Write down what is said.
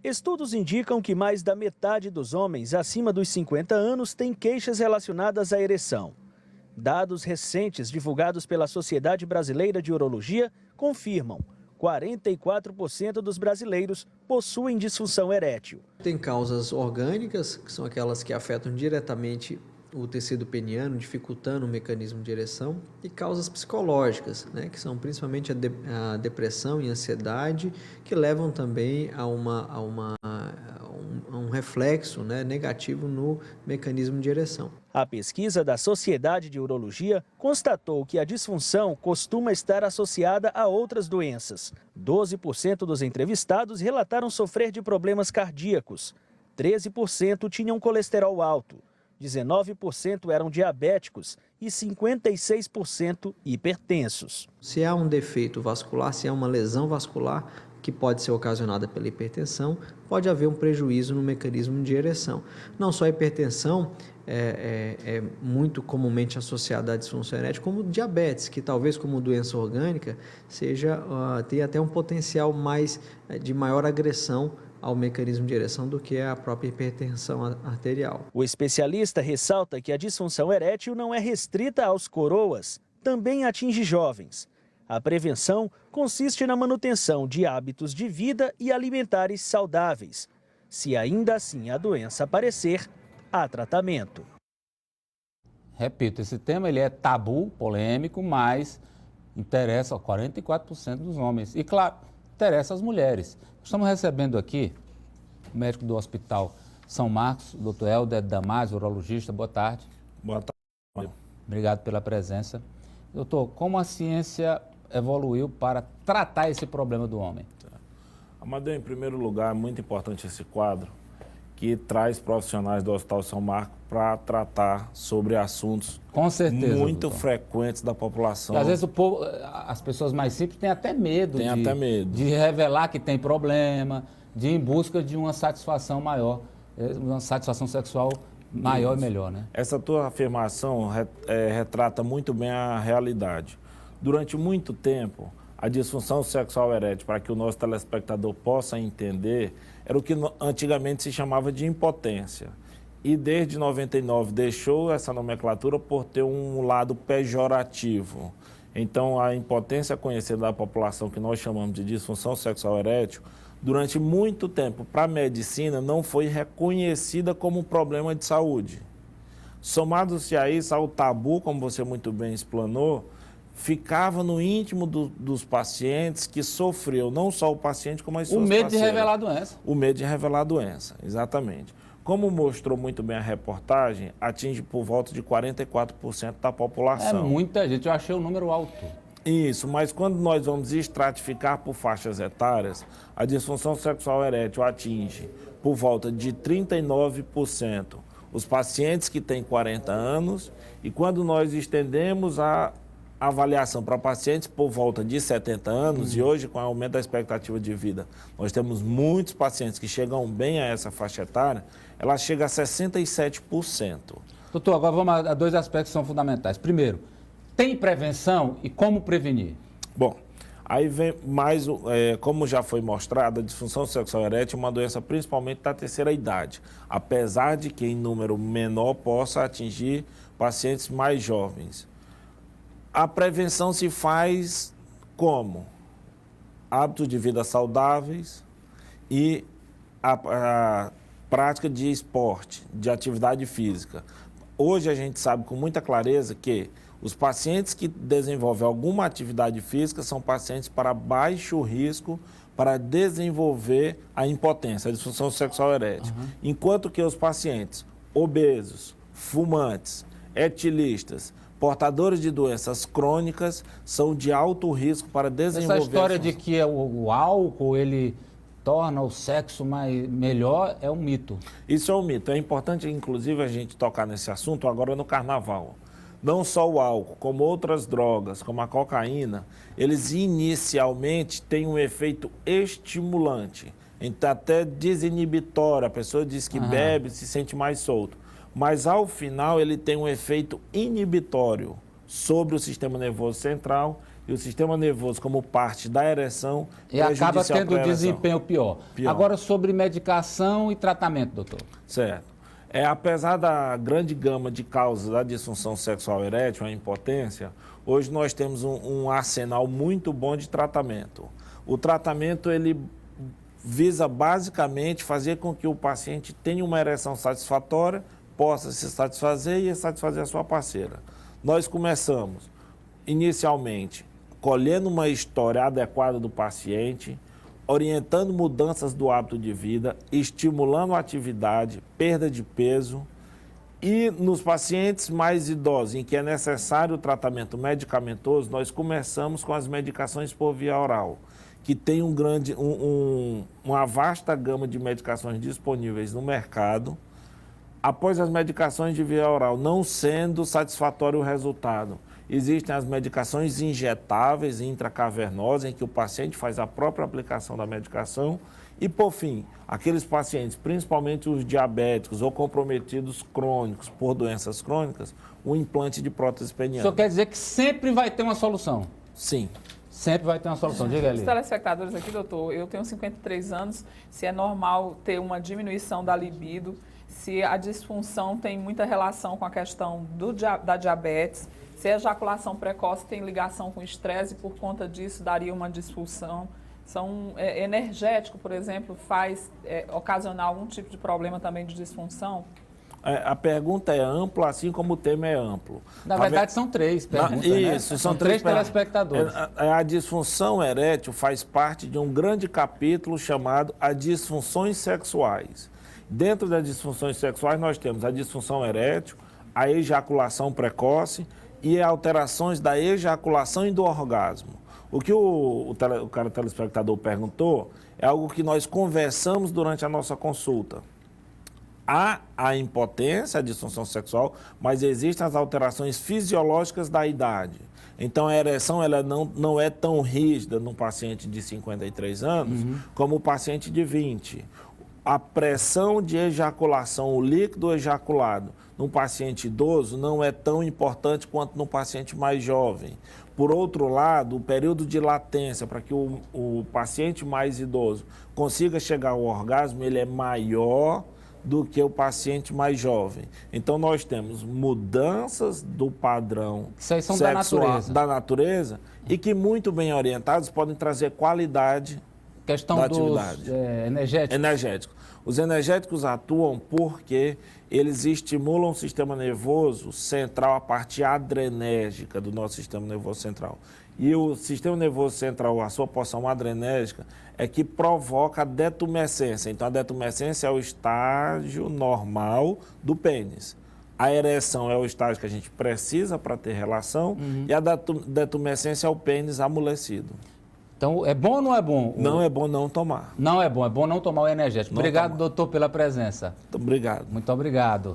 Estudos indicam que mais da metade dos homens acima dos 50 anos têm queixas relacionadas à ereção. Dados recentes divulgados pela Sociedade Brasileira de Urologia confirmam: 44% dos brasileiros possuem disfunção erétil. Tem causas orgânicas, que são aquelas que afetam diretamente o tecido peniano, dificultando o mecanismo de ereção, e causas psicológicas, né, que são principalmente a depressão e a ansiedade, que levam também a um reflexo, né, negativo no mecanismo de ereção. A pesquisa da Sociedade de Urologia constatou que a disfunção costuma estar associada a outras doenças. 12% dos entrevistados relataram sofrer de problemas cardíacos, 13% tinham colesterol alto, 19% eram diabéticos e 56% hipertensos. Se há um defeito vascular, se há uma lesão vascular que pode ser ocasionada pela hipertensão, pode haver um prejuízo no mecanismo de ereção. Não só a hipertensão é muito comumente associada à disfunção erétil, como diabetes, que talvez como doença orgânica tenha até um potencial de maior agressão ao mecanismo de ereção do que a própria hipertensão arterial. O especialista ressalta que a disfunção erétil não é restrita aos coroas, também atinge jovens. A prevenção consiste na manutenção de hábitos de vida e alimentares saudáveis. Se ainda assim a doença aparecer, há tratamento. Repito, esse tema ele é tabu, polêmico, mas interessa a 44% dos homens. E, claro, interessa às mulheres. Estamos recebendo aqui o médico do Hospital São Marcos, o Dr. Helder Damasio, urologista. Boa tarde. Boa tarde. Obrigado pela presença. Doutor, como a ciência evoluiu para tratar esse problema do homem? Amadeu, em primeiro lugar, é muito importante esse quadro que traz profissionais do Hospital São Marcos para tratar sobre assuntos com certeza, muito doutor, frequentes da população. E às vezes as pessoas mais simples têm até medo, de revelar que tem problema, de ir em busca de uma satisfação maior, uma satisfação sexual maior. Isso. E melhor, né? Essa tua afirmação retrata muito bem a realidade. Durante muito tempo, a disfunção sexual erétil, para que o nosso telespectador possa entender, era o que antigamente se chamava de impotência. E desde 99 deixou essa nomenclatura por ter um lado pejorativo. Então, a impotência conhecida da população, que nós chamamos de disfunção sexual erétil, durante muito tempo, para a medicina, não foi reconhecida como um problema de saúde. Somado-se a isso, ao tabu, como você muito bem explanou, ficava no íntimo dos pacientes que sofreu, não só o paciente, como as suas parceiras. O medo de revelar a doença. O medo de revelar a doença, exatamente. Como mostrou muito bem a reportagem, atinge por volta de 44% da população. É muita gente, eu achei o número alto. Isso, mas quando nós vamos estratificar por faixas etárias, a disfunção sexual erétil atinge por volta de 39% os pacientes que têm 40 anos, e quando nós estendemos a avaliação para pacientes por volta de 70 anos, e hoje, com o aumento da expectativa de vida, nós temos muitos pacientes que chegam bem a essa faixa etária, ela chega a 67%. Doutor, agora vamos a dois aspectos que são fundamentais. Primeiro, tem prevenção e como prevenir? Bom, aí vem mais, como já foi mostrado, a disfunção sexual erétil é uma doença principalmente da terceira idade, apesar de que em número menor possa atingir pacientes mais jovens. A prevenção se faz como? Hábitos de vida saudáveis e a prática de esporte, de atividade física. Hoje a gente sabe com muita clareza que os pacientes que desenvolvem alguma atividade física são pacientes para baixo risco para desenvolver a impotência, a disfunção sexual erétil. Enquanto que os pacientes obesos, fumantes, etilistas, portadores de doenças crônicas são de alto risco para desenvolver... Essa história de que o álcool, ele torna o sexo melhor, é um mito. Isso é um mito. É importante, inclusive, a gente tocar nesse assunto agora no carnaval. Não só o álcool, como outras drogas, como a cocaína, eles inicialmente têm um efeito estimulante, então até desinibitório. A pessoa diz que bebe, se sente mais solto. Mas, ao final, ele tem um efeito inibitório sobre o sistema nervoso central e o sistema nervoso como parte da ereção E acaba prejudicial tendo para a ereção. desempenho pior. Agora, sobre medicação e tratamento, doutor. Certo. Apesar da grande gama de causas da disfunção sexual erétil, a impotência, hoje nós temos um arsenal muito bom de tratamento. O tratamento, ele visa basicamente fazer com que o paciente tenha uma ereção satisfatória, possa se satisfazer e satisfazer a sua parceira. Nós começamos, inicialmente, colhendo uma história adequada do paciente, orientando mudanças do hábito de vida, estimulando a atividade, perda de peso. E nos pacientes mais idosos, em que é necessário o tratamento medicamentoso, nós começamos com as medicações por via oral, que tem uma vasta gama de medicações disponíveis no mercado. Após as medicações de via oral não sendo satisfatório o resultado, existem as medicações injetáveis intracavernosas, em que o paciente faz a própria aplicação da medicação. E, por fim, aqueles pacientes, principalmente os diabéticos ou comprometidos crônicos por doenças crônicas, o implante de prótese O peniana. senhor quer dizer que sempre vai ter uma solução? Sim. Sempre vai ter uma solução. Diga ali. Os telespectadores aqui, doutor, eu tenho 53 anos, se é normal ter uma diminuição da libido, se a disfunção tem muita relação com a questão da diabetes, se a ejaculação precoce tem ligação com estresse e por conta disso daria uma disfunção. Energético, por exemplo, faz ocasionar algum tipo de problema também de disfunção? A pergunta é ampla, assim como o tema é amplo. Na verdade, são três perguntas, né? Isso, são três telespectadores. A disfunção erétil faz parte de um grande capítulo chamado as disfunções sexuais. Dentro das disfunções sexuais, nós temos a disfunção erétil, a ejaculação precoce e alterações da ejaculação e do orgasmo. O que o cara telespectador perguntou é algo que nós conversamos durante a nossa consulta. Há a impotência, a disfunção sexual, mas existem as alterações fisiológicas da idade. Então, a ereção ela não é tão rígida no paciente de 53 anos como o paciente de 20. A pressão de ejaculação, o líquido ejaculado num paciente idoso não é tão importante quanto no paciente mais jovem. Por outro lado, o período de latência para que o paciente mais idoso consiga chegar ao orgasmo, ele é maior do que o paciente mais jovem. Então, nós temos mudanças do padrão Isso aí são sexual da natureza e que, muito bem orientados, podem trazer qualidade questão da dos atividade. Energéticos. Os energéticos atuam porque eles estimulam o sistema nervoso central, a parte adrenérgica do nosso sistema nervoso central. E o sistema nervoso central, a sua porção adrenérgica, é que provoca a detumescência. Então, a detumescência é o estágio normal do pênis. A ereção é o estágio que a gente precisa para ter relação e a detumescência é o pênis amolecido. Então, é bom ou não é bom? Não é bom não tomar. Não é bom não tomar o energético. Não Obrigado, tomar. doutor, pela presença. Obrigado. Muito obrigado.